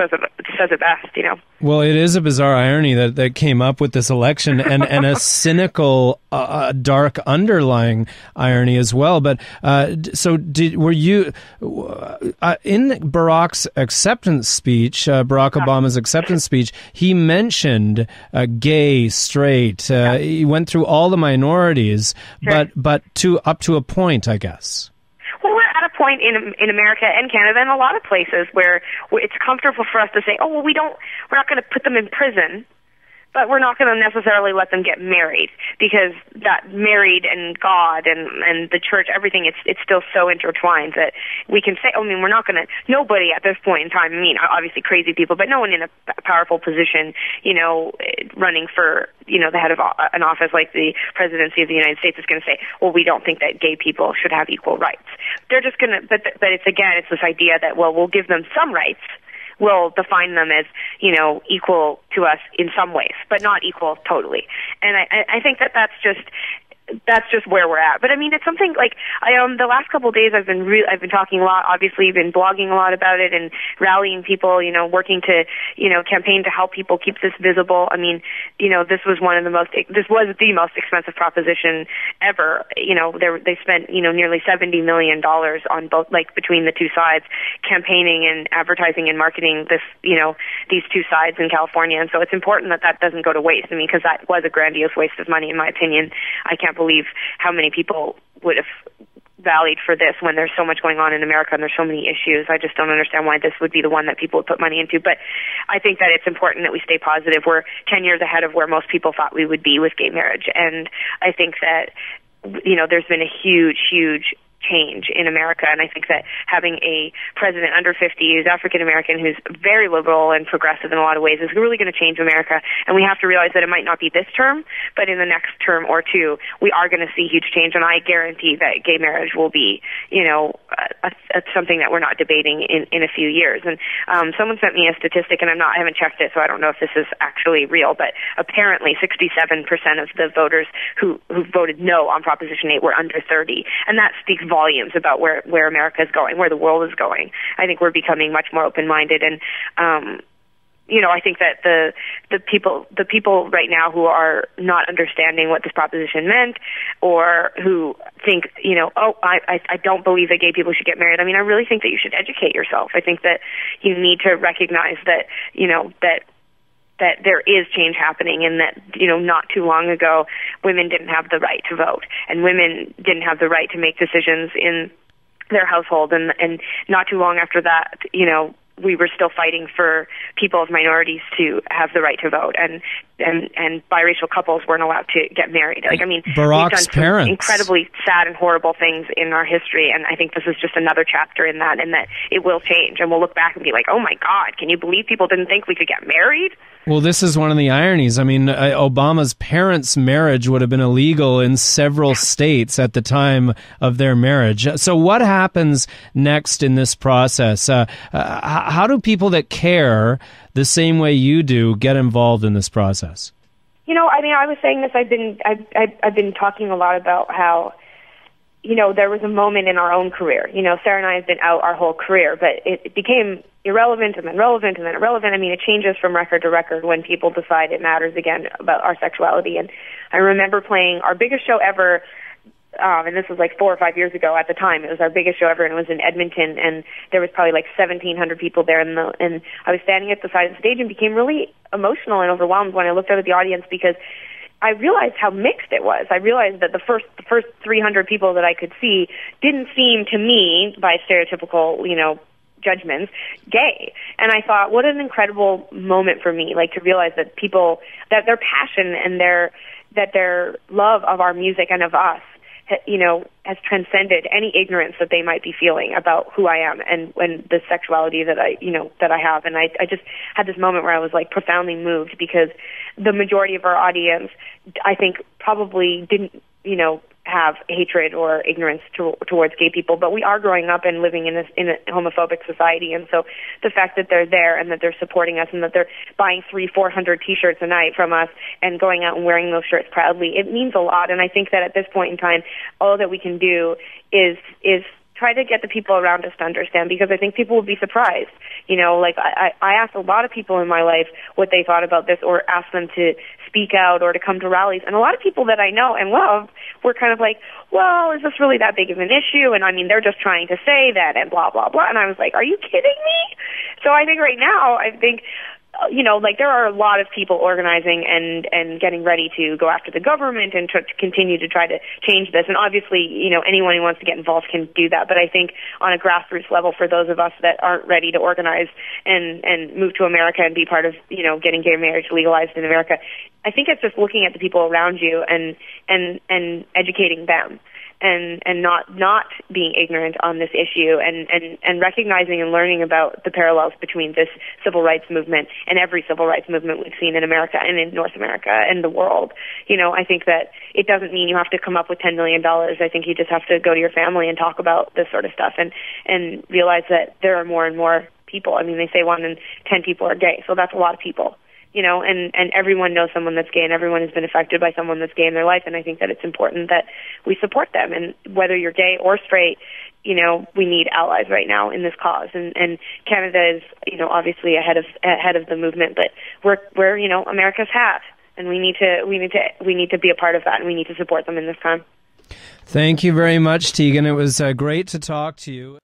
says it best, you know. Well, it is a bizarre irony that came up with this election, and a cynical, dark underlying irony as well. But so were you in Barack's acceptance speech? Barack Obama's acceptance speech, he mentioned gay, straight. He went through all the minorities, sure. but up to a point, I guess. Well, we're at a point in America and Canada and a lot of places where it's comfortable for us to say, oh, well, we're not going to put them in prison, but we're not going to necessarily let them get married, because that married and God and the church, everything, it's still so intertwined that we can say, we're not going to, nobody at this point in time, obviously crazy people, but no one in a powerful position, running for, the head of an office like the presidency of the United States is going to say, well, we don't think that gay people should have equal rights. They're just going to, but it's this idea that, well, we'll give them some rights. We'll define them as, equal to us in some ways, but not equal totally. And I think that's just where we're at. But it's something like the last couple of days I've been talking a lot. Obviously, been blogging a lot about it and rallying people. Working to campaign to help people keep this visible. This was the most expensive proposition ever. They spent nearly $70 million on both, between the two sides, campaigning and advertising and marketing this these two sides in California. And so it's important that doesn't go to waste. Because that was a grandiose waste of money, in my opinion. I can't believe how many people would have rallied for this when there's so much going on in America and there's so many issues. I just don't understand why this would be the one that people would put money into. But I think that it's important that we stay positive. We're 10 years ahead of where most people thought we would be with gay marriage. And I think that, there's been a huge, huge change in America, and I think that having a president under 50 who's African American, who's very liberal and progressive in a lot of ways, is really going to change America. And we have to realize that it might not be this term, but in the next term or two, we are going to see huge change. And I guarantee that gay marriage will be, something that we're not debating in a few years. And someone sent me a statistic, and I haven't checked it, so I don't know if this is actually real, but apparently 67% of the voters who voted no on Proposition 8 were under 30, and that speaks volumes about where America is going, where the world is going. I think we're becoming much more open-minded, and I think that the people right now who are not understanding what this proposition meant, or who think, I don't believe that gay people should get married. I really think that you should educate yourself. I think that you need to recognize that, that there is change happening, and that, not too long ago, women didn't have the right to vote, and women didn't have the right to make decisions in their household, and not too long after that, we were still fighting for people of minorities to have the right to vote, and biracial couples weren't allowed to get married. Barack's we've done parents, incredibly sad and horrible things in our history, and I think this is just another chapter in that, and that it will change, and we'll look back and be like, oh my God, can you believe people didn't think we could get married? Well, this is one of the ironies. Obama's parents' marriage would have been illegal in several states at the time of their marriage. So what happens next in this process? How do people that care the same way you do get involved in this process? I was saying this. I've been talking a lot about how, there was a moment in our own career. Sara and I have been out our whole career, but it became irrelevant and then relevant and then irrelevant. It changes from record to record when people decide it matters again about our sexuality. And I remember playing our biggest show ever, and this was like 4 or 5 years ago at the time. It was our biggest show ever, and it was in Edmonton, and there was probably like 1,700 people there, and I was standing at the side of the stage and became really emotional and overwhelmed when I looked out at the audience, because I realized how mixed it was. I realized that the first 300 people that I could see didn't seem to me, by stereotypical, judgments, gay. And I thought, what an incredible moment for me, to realize that people, that their passion and their love of our music and of us, has transcended any ignorance that they might be feeling about who I am and the sexuality that I have. And I just had this moment where I was profoundly moved, because the majority of our audience, I think, probably didn't, have hatred or ignorance towards gay people, but we are growing up and living in a homophobic society, and so the fact that they're there and that they're supporting us and that they're buying 300-400 T-shirts a night from us and going out and wearing those shirts proudly, it means a lot. And I think that at this point in time, all that we can do is try to get the people around us to understand, because I think people will be surprised. You know, like I asked a lot of people in my life what they thought about this, or asked them to speak out or to come to rallies. And a lot of people that I know and love were kind of like, well, is this really that big of an issue? And I mean, they're just trying to say that and blah, blah, blah. And I was like, are you kidding me? So I think right now, you know, like there are a lot of people organizing and getting ready to go after the government and to continue to try to change this. And obviously, you know, anyone who wants to get involved can do that. But I think on a grassroots level, for those of us that aren't ready to organize and move to America and be part of, you know, getting gay marriage legalized in America, I think it's just looking at the people around you and educating them. And not being ignorant on this issue, and recognizing and learning about the parallels between this civil rights movement and every civil rights movement we've seen in America and in North America and the world. You know, I think that it doesn't mean you have to come up with $10 million. I think you just have to go to your family and talk about this sort of stuff and realize that there are more and more people. I mean, they say 1 in 10 people are gay, so that's a lot of people. You know, and everyone knows someone that's gay, and everyone has been affected by someone that's gay in their life, and I think that it's important that we support them. And whether you're gay or straight, you know, we need allies right now in this cause. And Canada is, you know, obviously ahead of the movement, but we're you know, America's hat, and we need to be a part of that, and we need to support them in this time. Thank you very much, Tegan. It was great to talk to you.